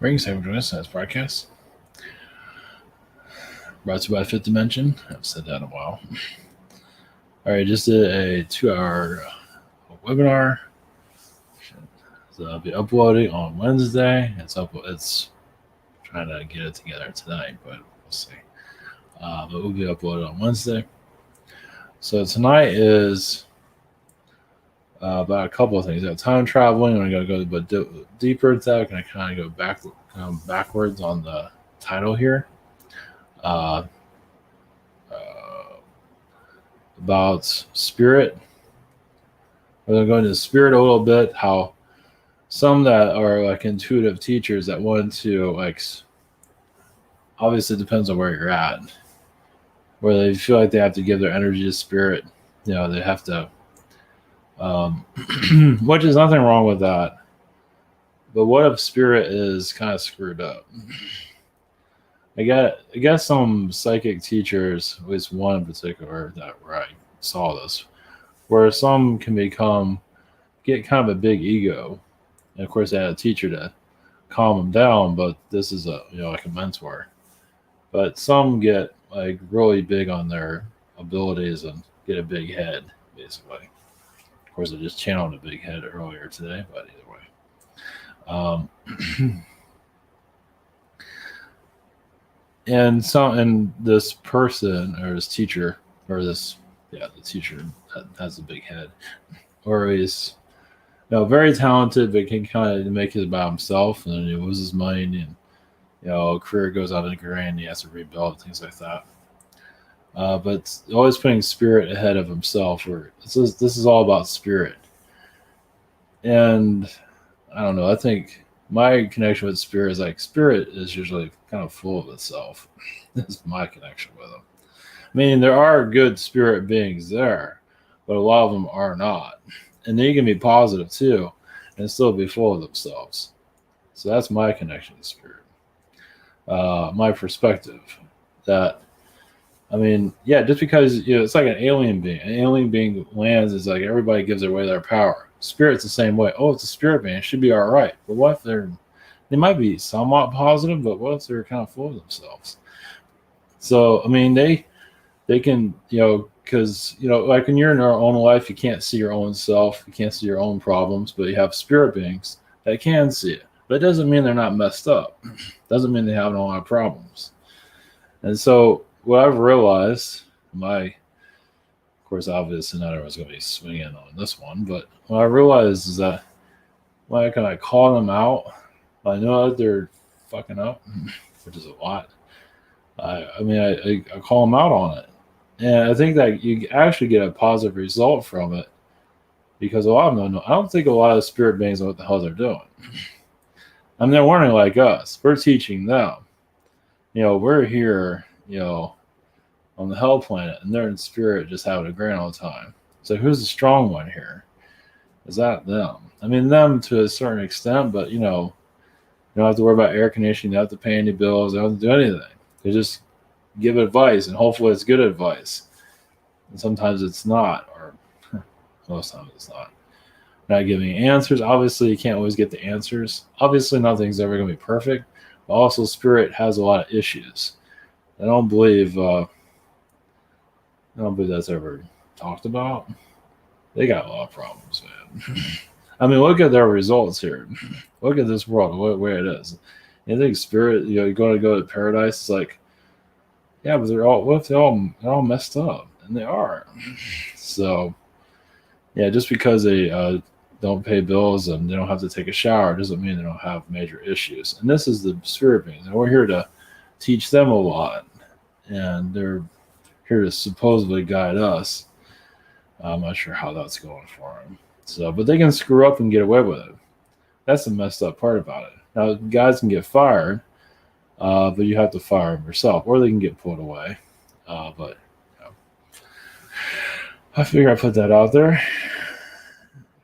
Greetings, everyone. Joining us on this broadcast. Brought to you by Fifth Dimension. I've said that in a while. All right, just did a 2-hour webinar. So I'll be uploading on Wednesday. It's trying to get it together tonight, but we'll see. But we'll be uploaded on Wednesday. So tonight is about a couple of things. Time traveling. I'm going to go a bit deeper into that. I'm going to kind of go backwards on the title here. About spirit. We're going to go into spirit a little bit. How some that are like intuitive teachers that want to obviously it depends on where you're at, where they feel like they have to give their energy to spirit. They have to, which is nothing wrong with that. But what if spirit is kind of screwed up? I guess some psychic teachers, at least one in particular where I saw this, where some can get kind of a big ego. And of course they had a teacher to calm them down, but this is like a mentor. But some get like really big on their abilities and get a big head, basically. Of course I just channeled a big head earlier today, but either way. And this person or this teacher or the teacher that has a big head, or he's very talented, but can kind of make it about himself, and then he loses his mind, and career goes out of the grain, and he has to rebuild things like that. But always putting spirit ahead of himself, or this is all about spirit. And I don't know. I think my connection with spirit is spirit is usually kind of full of itself. That's my connection with them. I mean, there are good spirit beings there, but a lot of them are not. And they can be positive too and still be full of themselves. So that's my connection to spirit. My perspective that, just because it's like an alien being. An alien being lands is like everybody gives away their power. Spirit's the same way. Oh, it's a spirit being. It should be all right. But what if they might be somewhat positive, but what if they're kind of full of themselves? So, they can, because, like when you're in your own life, you can't see your own self. You can't see your own problems, but you have spirit beings that can see it. But it doesn't mean they're not messed up. It doesn't mean they have a lot of problems. And so what I've realized, of course, obviously not everyone's going to be swinging on this one, but what I realized is that when I call them out, I know that they're fucking up, which is a lot. I call them out on it. And I think that you actually get a positive result from it because a lot of them don't know. I don't think a lot of spirit beings know what the hell they're doing. They're learning like us. We're teaching them. We're here, on the hell planet, and they're in spirit just having a grand old time. So who's the strong one here? Is that them? Them to a certain extent, but you don't have to worry about air conditioning. You don't have to pay any bills. They don't have to do anything. They just give advice, and hopefully it's good advice. And sometimes it's not, or most times it's not. Not giving answers. Obviously, you can't always get the answers. Obviously, nothing's ever going to be perfect. But also, spirit has a lot of issues. I don't believe that's ever talked about. They got a lot of problems, man. Look at their results here. Look at this world, where it is. You think spirit, you're going to go to paradise? It's like, yeah, but what if they're all messed up? And they are. So, yeah, just because they don't pay bills and they don't have to take a shower doesn't mean they don't have major issues. And this is the spirit beings, and we're here to teach them a lot. And they're here to supposedly guide us. I'm not sure how that's going for them. So, but they can screw up and get away with it. That's the messed up part about it. Now, guys can get fired, but you have to fire them yourself, or they can get pulled away. But I figure I put that out there.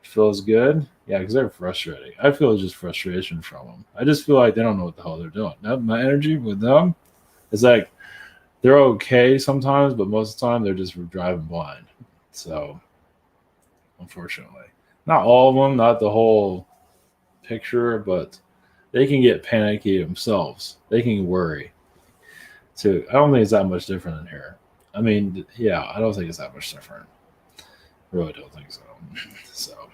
Feels good. Yeah, because they're frustrating. I feel just frustration from them. I just feel like they don't know what the hell they're doing. My energy with them is like they're okay sometimes, but most of the time they're just driving blind. So, unfortunately, not all of them, not the whole picture, but they can get panicky themselves. They can worry too. I don't think it's that much different in here. I mean, yeah, I don't think it's that much different. Really don't think so. So,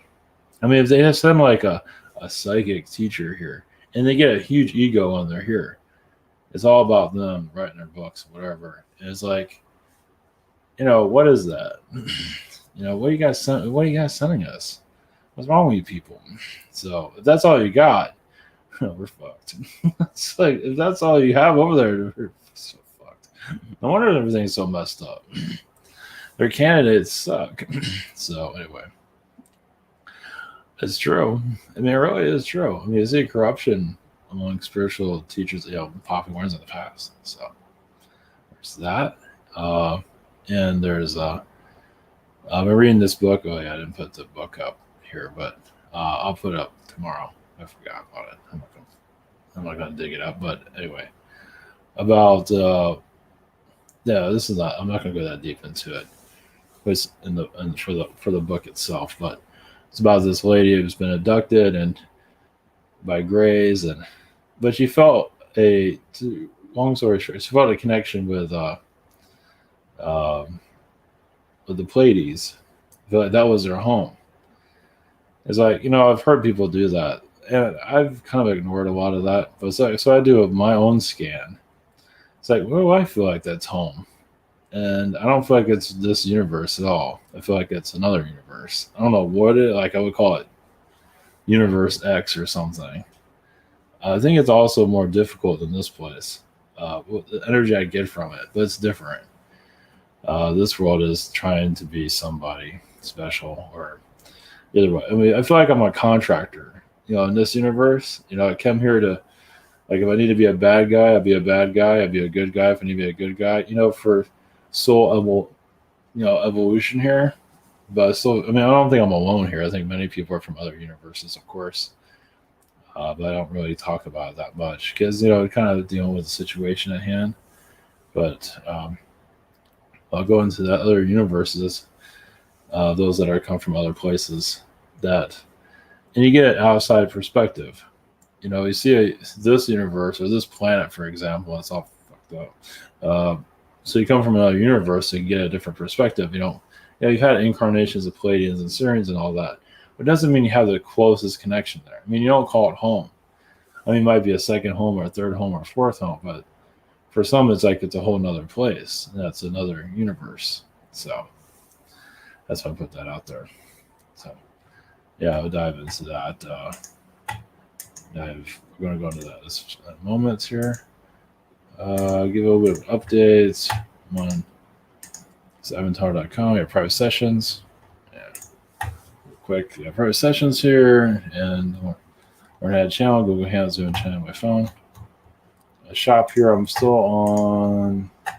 I mean, if they have send like a psychic teacher here, and they get a huge ego when they're here, it's all about them writing their books, whatever. And it's like, what is that? What are you guys sending us? What's wrong with you people? So if that's all you got, we're fucked. It's like if that's all you have over there, we're so fucked. No wonder everything's so messed up. Their candidates suck. So anyway, it's true. I mean, it really is true. I mean, you see corruption among spiritual teachers, popping ones in the past. So there's that. And there's I'm reading this book. Oh yeah, I didn't put the book up here, but I'll put it up tomorrow. I forgot about it. I'm not gonna dig it up. But anyway, about this is not. I'm not gonna go that deep into it. It's for the book itself, but it's about this lady who's been abducted and by Greys, but she felt long story short, she felt a connection with the Pleiades. I feel like that was their home. It's like, I've heard people do that, and I've kind of ignored a lot of that. But so I do my own scan. It's like, well, I feel like that's home. And I don't feel like it's this universe at all. I feel like it's another universe. I don't know what I would call it Universe X or something. I think it's also more difficult than this place. The energy I get from it, but it's different. This world is trying to be somebody special, or either way. I mean, I feel like I'm a contractor, in this universe. I come here to, like, if I need to be a bad guy, I'd be a bad guy. I'd be a good guy if I need to be a good guy. For soul evolution here. But still, I mean, I don't think I'm alone here. I think many people are from other universes, of course. But I don't really talk about it that much because, kind of dealing with the situation at hand. But I'll go into the other universes, those that are come from other places, and you get an outside perspective. You see this universe or this planet, for example, it's all fucked up. So you come from another universe, so you get a different perspective. You've had incarnations of Pleiadians and Sirians and all that, but it doesn't mean you have the closest connection there. I mean, you don't call it home. I mean, it might be a second home or a third home or a fourth home, but for some, it's like it's a whole nother place. That's another universe. So that's why I put that out there. So yeah, I'll dive into that. We're going to go into that in moments here. Give a little bit of updates on evantower.com. We have private sessions. Yeah. Real quick, we have private sessions here, and we're going to add a channel, Google Hangout, Zoom channel on my phone. A shop here, I'm still on, I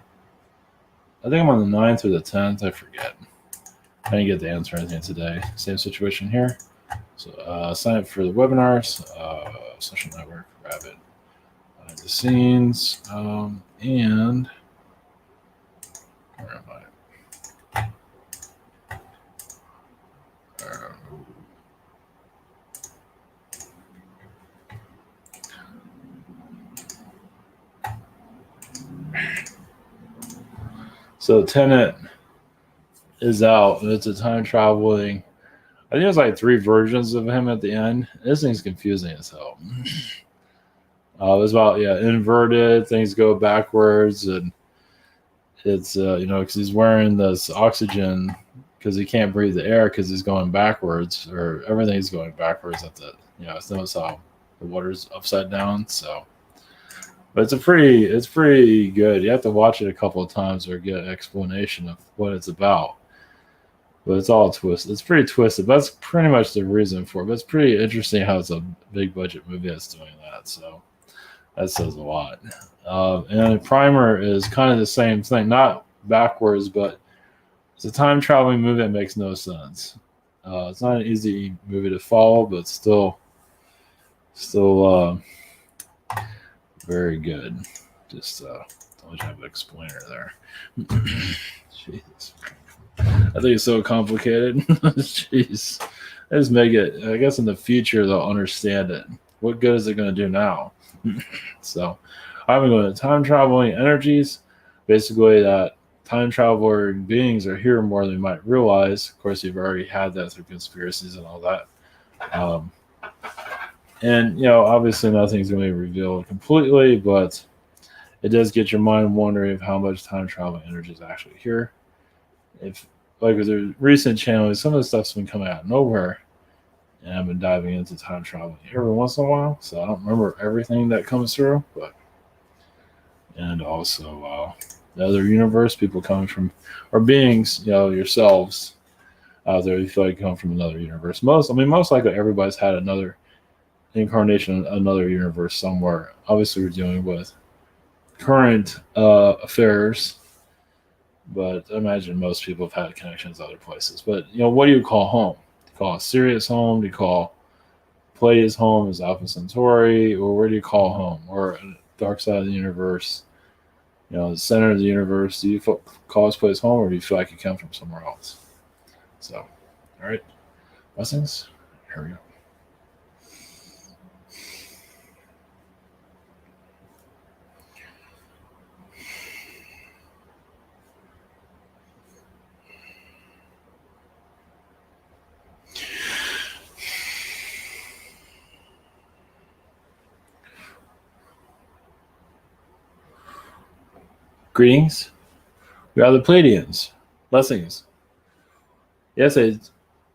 think I'm on the 9th or the 10th, I forget. I didn't get the answer or anything today. Same situation here. So sign up for the webinars, social network, Rabbit, behind the scenes, and where am I? So Tenet is out, and it's a time traveling. I think there's like 3 versions of him at the end. This thing's confusing as hell. It's about inverted, things go backwards, and it's because he's wearing this oxygen because he can't breathe the air because he's going backwards, or everything's going backwards at the notice how the water's upside down. So, but it's pretty good. You have to watch it a couple of times or get an explanation of what it's about. But it's all twisted. It's pretty twisted. But that's pretty much the reason for it. But it's pretty interesting how it's a big budget movie that's doing that. So that says a lot. And Primer is kind of the same thing, not backwards, but it's a time traveling movie that makes no sense. It's not an easy movie to follow, but still very good. Just don't have an explainer there. Jesus. I think it's so complicated. Jeez. I just make it, I guess in the future they'll understand it. what good is it going to do now? So I'm going to time traveling energies. Basically, that time traveling beings are here more than you might realize. Of course, you've already had that through conspiracies and all that. Um, and, obviously nothing's going to be revealed completely, but it does get your mind wondering of how much time traveling energy is actually here. If, like with the recent channeling, some of the stuff's been coming out of nowhere, and I've been diving into time traveling every once in a while, so I don't remember everything that comes through, but and also the other universe, people coming from, or beings, yourselves out there, you feel like you come from another universe. Most likely everybody's had another incarnation, another universe somewhere. Obviously, we're dealing with current affairs, but I imagine most people have had connections to other places. But what do you call home? Do you call it Sirius home? Do you call Pleiades home? Is Alpha Centauri? Or where do you call home? Or dark side of the universe? The center of the universe. Do you call this place home, or do you feel like you come from somewhere else? So, all right, blessings. Here we go. Greetings. We are the Pleiadians. Blessings. Yes, it's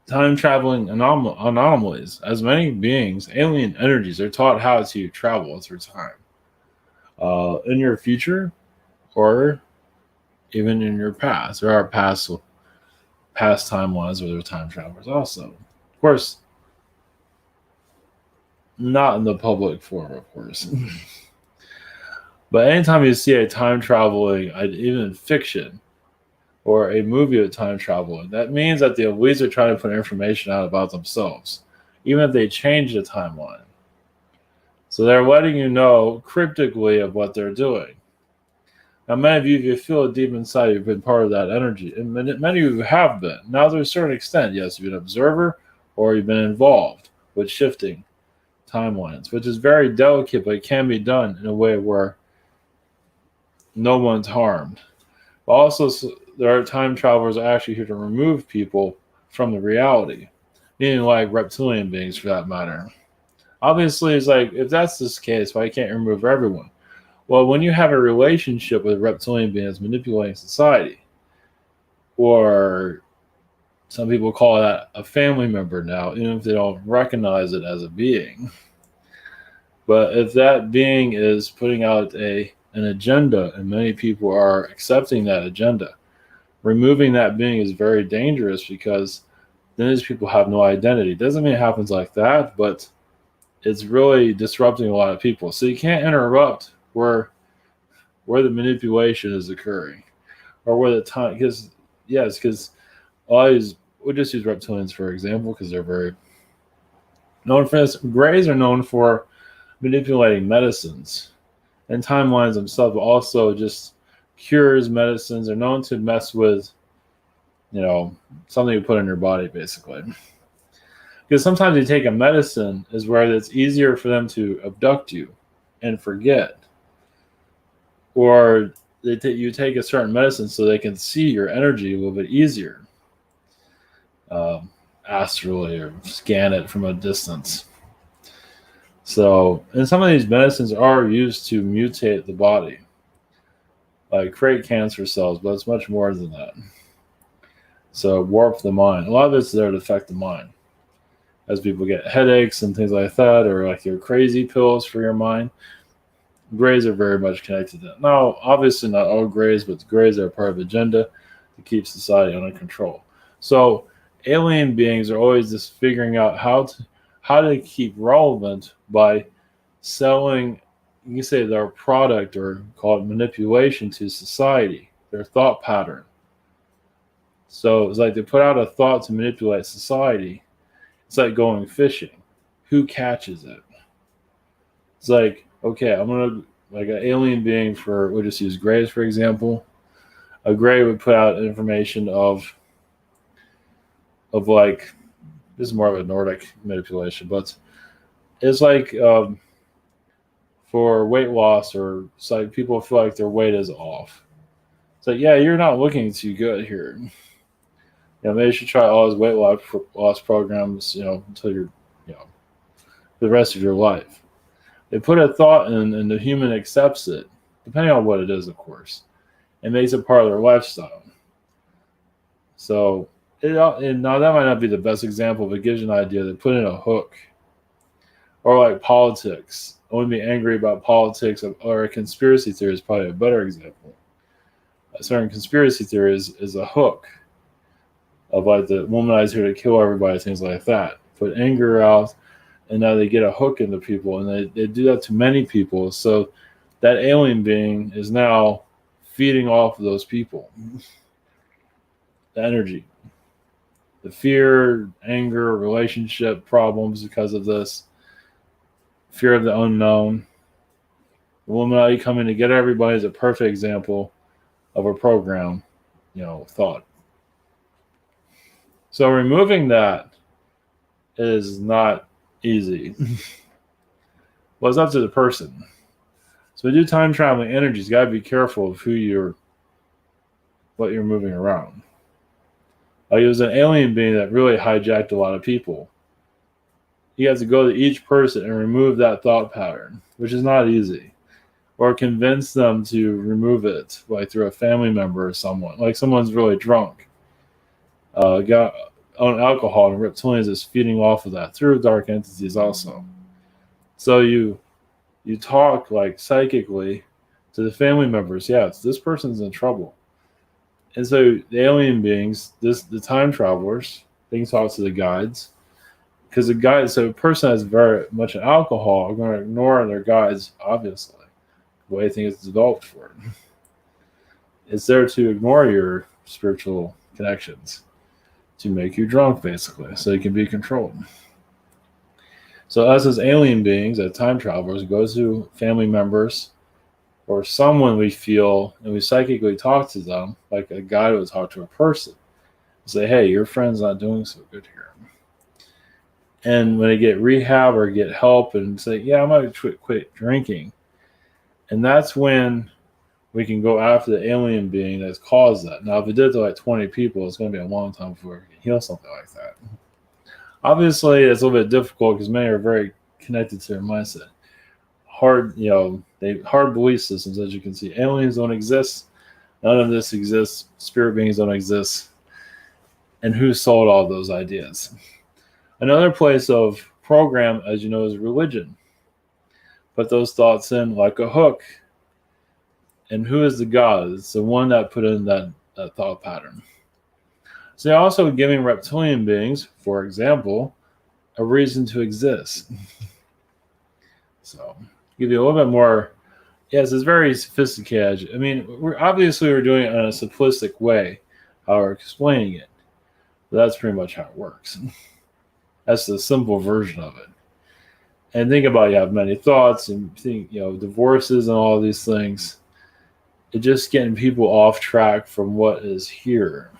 time traveling anomalies. As many beings, alien energies are taught how to travel through time. In your future, or even in your past. There are past timelines where there are time travelers also. Of course, not in the public forum, of course. But anytime you see a time traveling, even fiction, or a movie of time traveling, that means that the elites are trying to put information out about themselves, even if they change the timeline. So they're letting you know cryptically of what they're doing. Now, many of you, if you feel it deep inside, you've been part of that energy. And many of you have been. Now, to a certain extent, yes, you've been an observer or you've been involved with shifting timelines, which is very delicate, but it can be done in a way where no one's harmed. But also, there are time travelers actually here to remove people from the reality, meaning like reptilian beings for that matter. Obviously, it's like, if that's this case, why can't you remove everyone? Well, when you have a relationship with reptilian beings manipulating society, or some people call that a family member now, even if they don't recognize it as a being. But if that being is putting out an agenda and many people are accepting that agenda, removing that being is very dangerous because then these people have no identity. Doesn't mean it happens like that, but it's really disrupting a lot of people. So you can't interrupt where the manipulation is occurring, or where the time, because we'll just use reptilians for example, because they're very known for this. Greys are known for manipulating medicines, and timelines themselves also just cures, medicines. They're known to mess with, something you put in your body, basically. Because sometimes you take a medicine is where it's easier for them to abduct you and forget. Or you take a certain medicine so they can see your energy a little bit easier. Astrally, or scan it from a distance. So, and some of these medicines are used to mutate the body, like create cancer cells, but it's much more than that. So, warp the mind. A lot of it's there to affect the mind. As people get headaches and things like that, or like your crazy pills for your mind, grays are very much connected to that. Now, obviously not all grays, but the grays are part of the agenda to keep society under control. So, alien beings are always just figuring out how to keep relevant by selling, you can say, their product, or call it manipulation, to society, their thought pattern. So it's like they put out a thought to manipulate society. It's like going fishing. Who catches it? It's like, okay, I'm going to, like an alien being, we'll just use grays for example. A gray would put out information of like, this is more of a Nordic manipulation, but It's like for weight loss, or it's like people feel like their weight is off. It's like, yeah, you're not looking too good here. Maybe you should try all those weight loss programs, until you're, you know, for the rest of your life. They put a thought in, and the human accepts it, depending on what it is, of course, and makes it part of their lifestyle. So, and now that might not be the best example, but it gives you an idea. They put in a hook, or like politics. Only be angry about politics, or a conspiracy theory is probably a better example. A certain conspiracy theory is a hook of like the womanizer here to kill everybody, things like that. Put anger out, and now they get a hook into people, and they do that to many people. So that alien being is now feeding off of those people. The energy, the fear, anger, relationship problems because of this, fear of the unknown. The Illuminati coming to get everybody is a perfect example of a program, thought. So removing that is not easy. Well, it's up to the person. So we do time traveling energies. Got to be careful of what you're moving around. Like, it was an alien being that really hijacked a lot of people. You have to go to each person and remove that thought pattern, which is not easy. Or convince them to remove it, like through a family member or someone. Like someone's really drunk, got on alcohol, and reptilians is feeding off of that through dark entities also. So you talk like psychically to the family members. Yeah, this person's in trouble. And so the alien beings, the time travelers, they can talk to the guides. Because the guides, so a person has very much alcohol are going to ignore their guides, obviously. The way things is developed for it. It's there to ignore your spiritual connections, to make you drunk, basically, so you can be controlled. So us as alien beings, as time travelers, go to family members or someone we feel, and we psychically talk to them like a guide would talk to a person. Say, hey, your friend's not doing so good here. And when they get rehab or get help and say, yeah, I might quit drinking. And that's when we can go after the alien being that's caused that. Now, if it did to like 20 people, it's going to be a long time before we can heal something like that. Obviously, it's a little bit difficult because many are very connected to their mindset. Hard belief systems, as you can see. Aliens don't exist. None of this exists. Spirit beings don't exist. And who sold all those ideas? Another place of program, as you know, is religion. Put those thoughts in like a hook. And who is the God? It's the one that put in that thought pattern. So they're also giving reptilian beings, for example, a reason to exist. So give you a little bit more. Yes, it's very sophisticated. I mean, we're doing it in a simplistic way, how we're explaining it. But that's pretty much how it works. That's the simple version of it. And think about, you have many thoughts and think, divorces and all these things. It's just getting people off track from what is here.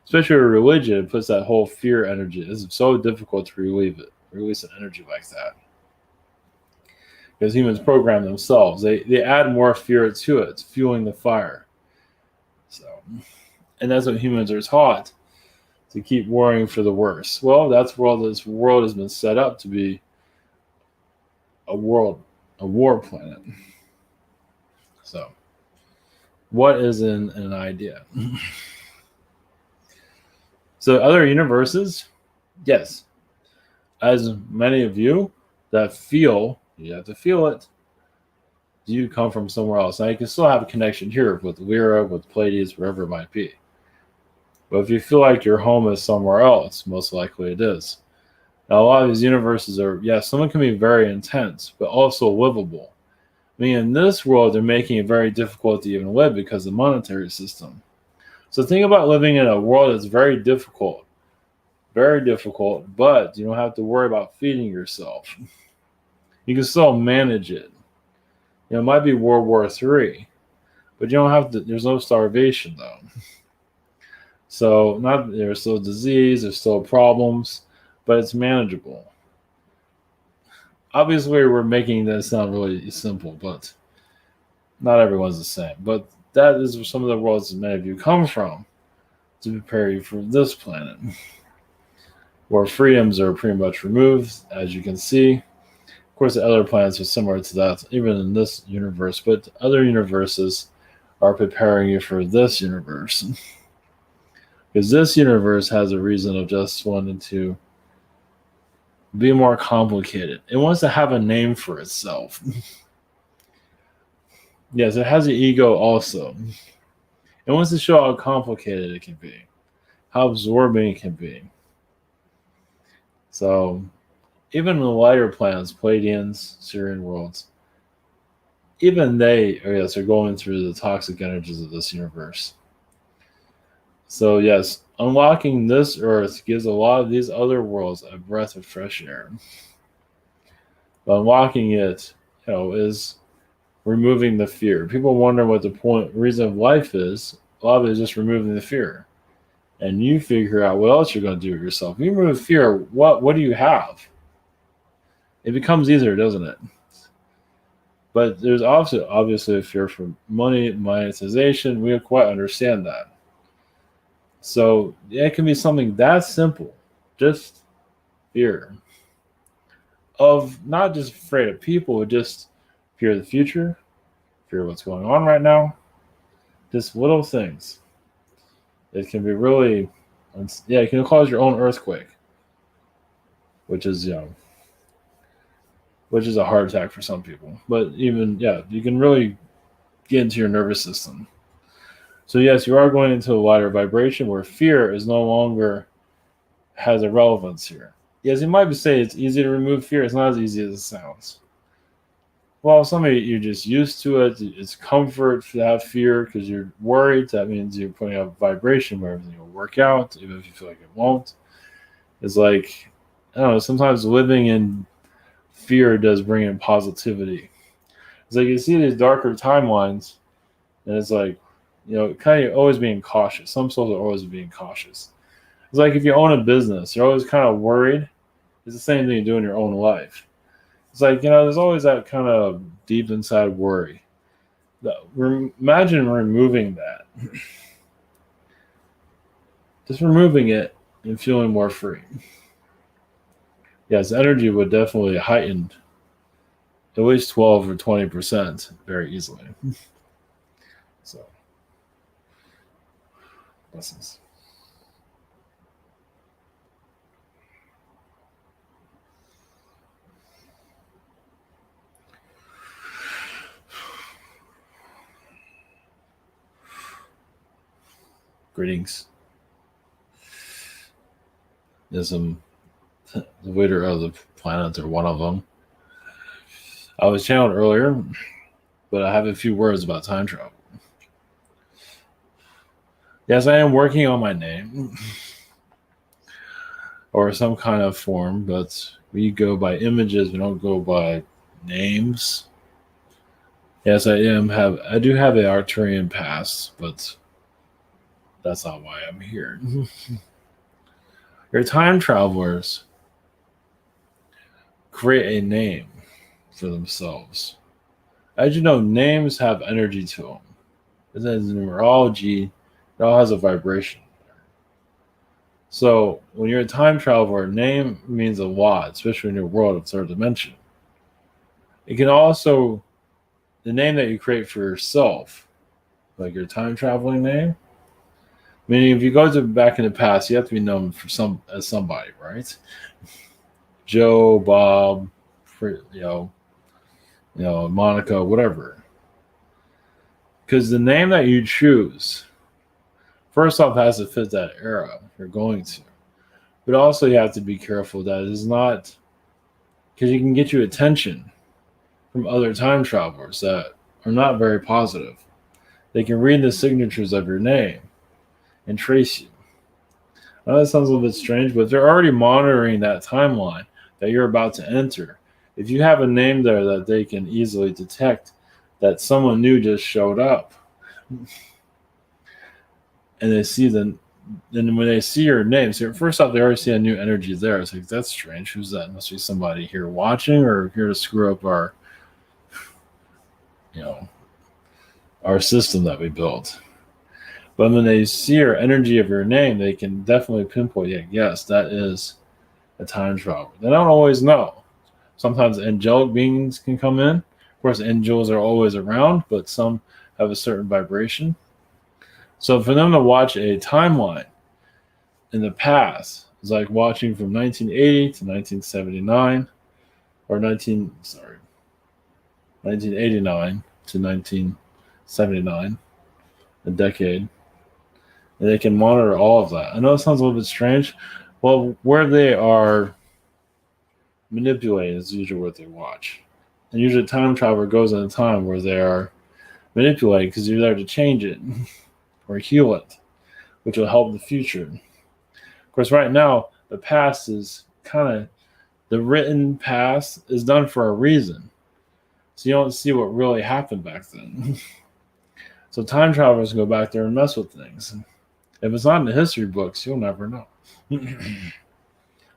Especially with religion, it puts that whole fear energy. It's so difficult to release an energy like that. Because humans program themselves. They add more fear to it. It's fueling the fire. So, and that's what humans are taught, to keep worrying for the worst. Well, that's this world has been set up to be a war planet. So, what is an idea? So, other universes, yes. As many of you that feel, you have to feel it. You come from somewhere else. Now, you can still have a connection here with Lyra, with Pleiades, wherever it might be. But if you feel like your home is somewhere else, most likely it is. Now, a lot of these universes are, some of them can be very intense, but also livable. I mean, in this world, they're making it very difficult to even live because of the monetary system. So think about living in a world that's very difficult, but you don't have to worry about feeding yourself. You can still manage it. It might be World War III, but you don't have to. There's no starvation, though. So there's still disease, there's still problems, but it's manageable. obviously we're making this sound really simple, but not everyone's the same. But that is some of the worlds that many of you come from to prepare you for this planet, where freedoms are pretty much removed, as you can see. Of course, the other planets are similar to that, even in this universe, but other universes are preparing you for this universe. Because this universe has a reason of just wanting to be more complicated. It wants to have a name for itself. Yes, it has an ego also. It wants to show how complicated it can be, how absorbing it can be. So, even the lighter planets, Pleiadians, Syrian worlds, even they, yes, are going through the toxic energies of this universe. So, yes, unlocking this Earth gives a lot of these other worlds a breath of fresh air. But unlocking it, is removing the fear. People wonder what the reason of life is. A lot of it is just removing the fear. And you figure out what else you're going to do with yourself. If you remove fear, what do you have? It becomes easier, doesn't it? But there's also obviously a fear for money, monetization. We quite understand that. So it can be something that simple, just fear of not just afraid of people, but just fear of the future, fear of what's going on right now, just little things. It can be really, it can cause your own earthquake, which is which is a heart attack for some people. But even you can really get into your nervous system. So yes, you are going into a lighter vibration where fear is no longer has a relevance here. Yes, you might say it's easy to remove fear. It's not as easy as it sounds. Well, some of you're just used to it. It's comfort to have fear because you're worried. That means you're putting up vibration where everything will work out, even if you feel like it won't. It's like, I don't know, sometimes living in fear does bring in positivity. It's like you see these darker timelines, and it's like, kind of always being cautious. Some souls are always being cautious. It's like if you own a business, you're always kind of worried. It's the same thing you do in your own life. It's like, there's always that kind of deep inside worry. Imagine removing that. Just removing it and feeling more free. Yes, energy would definitely heighten at least 12 or 20% very easily. So, blessings. Greetings. Yes, I'm the leader of the planet, or one of them. I was channeled earlier, but I have a few words about time travel. Yes, I am working on my name or some kind of form, but we go by images. We don't go by names. Yes, I do have an Arcturian past, but that's not why I'm here. Your time travelers create a name for themselves. As you know, names have energy to them. It has numerology. It all has a vibration. So when you're a time traveler, name means a lot, especially in your world of third dimension. It can also, the name that you create for yourself, like your time traveling name, meaning if you go back in the past, you have to be known as somebody, right? Joe, Bob, Monica, whatever. Because the name that you choose, first off, has to fit that era you're going to. But also you have to be careful that it is not, because you can get you attention from other time travelers that are not very positive. They can read the signatures of your name and trace you. I know that sounds a little bit strange, but they're already monitoring that timeline that you're about to enter. If you have a name there that they can easily detect that someone new just showed up, and they see then when they see your name, so first off, they already see a new energy there. It's like, that's strange. Who's that? Must be somebody here watching or here to screw up our, you know, our system that we built. But when they see your energy of your name, they can definitely pinpoint, yeah, yes, that is a time traveler. They don't always know. Sometimes angelic beings can come in. Of course, angels are always around, but some have a certain vibration. So for them to watch a timeline in the past is like watching from 1980 to 1979, or 1989 to 1979, a decade. And they can monitor all of that. I know it sounds a little bit strange. Well, where they are manipulating is usually what they watch. And usually time traveler goes in a time where they are manipulating because you're there to change it or heal it, which will help the future. Of course, right now, the past is kind of, the written past is done for a reason. So you don't see what really happened back then. So time travelers go back there and mess with things. If it's not in the history books, you'll never know.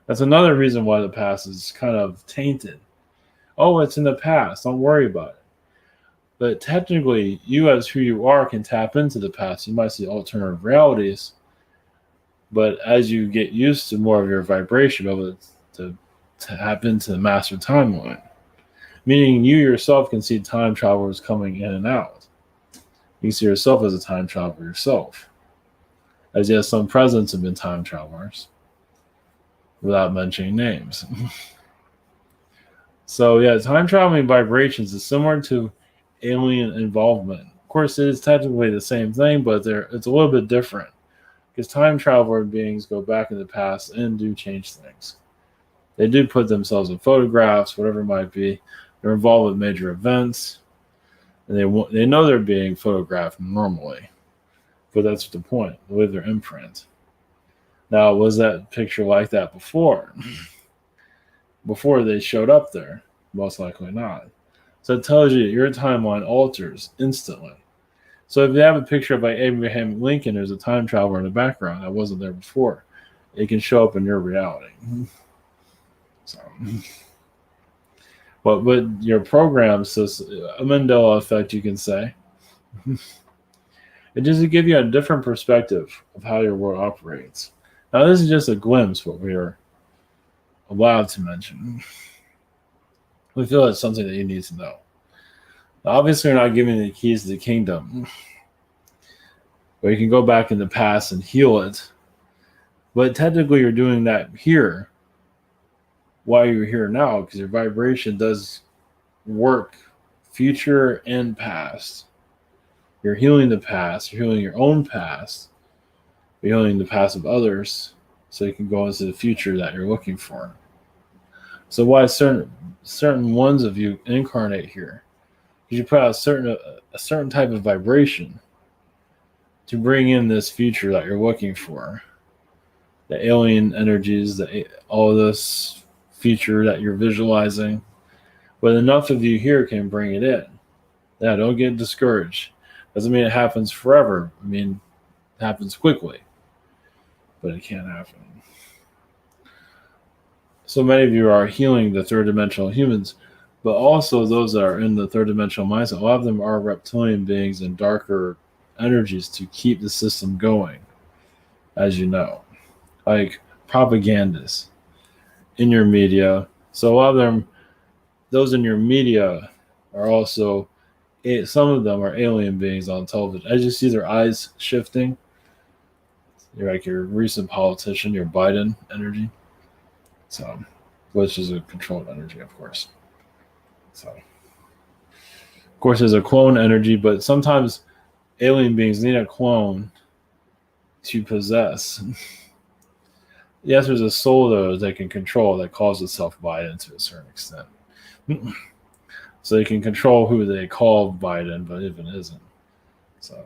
That's another reason why the past is kind of tainted. Oh, it's in the past. Don't worry about it. But technically, you as who you are can tap into the past. You might see alternative realities. But as you get used to more of your vibration, you'll be able to tap into the master timeline. Meaning you yourself can see time travelers coming in and out. You can see yourself as a time traveler yourself. As yes, some presidents have been time travelers without mentioning names. So yeah, time traveling vibrations is similar to alien involvement. Of course, it is technically the same thing, but it's a little bit different because time traveler beings go back in the past and do change things. They do put themselves in photographs, whatever it might be. They're involved with major events, and they know they're being photographed normally. But that's the point, with their imprint. Now, was that picture like that before? Before they showed up there? Most likely not. So it tells you that your timeline alters instantly. So if you have a picture of like Abraham Lincoln, there's a time traveler in the background that wasn't there before. It can show up in your reality. So, but with your program, so a Mandela effect, you can say. It just to give you a different perspective of how your world operates. Now, this is just a glimpse what we are allowed to mention. We feel it's something that you need to know. Now, obviously, we're not giving you the keys to the kingdom, where you can go back in the past and heal it. But technically, you're doing that here while you're here now, because your vibration does work future and past. You're healing the past, you're healing your own past, you're healing the past of others, so you can go into the future that you're looking for. So why certain ones of you incarnate here? Because you put out a certain type of vibration to bring in this future that you're looking for. The alien energies, all of this future that you're visualizing. But enough of you here can bring it in. Yeah, don't get discouraged. Doesn't mean it happens forever. I mean, it happens quickly. But it can happen. So many of you are healing the third dimensional humans, but also those that are in the third dimensional mindset. A lot of them are reptilian beings and darker energies to keep the system going, as you know. Like propagandists in your media. So a lot of them, those in your media are also, some of them are alien beings on television. As you see their eyes shifting, you're like your recent politician, your Biden energy. So, which is a controlled energy, of course. So, of course, there's a clone energy, but sometimes alien beings need a clone to possess. Yes, there's a soul though they can control that calls itself Biden to a certain extent. So they can control who they call Biden, but even isn't. So,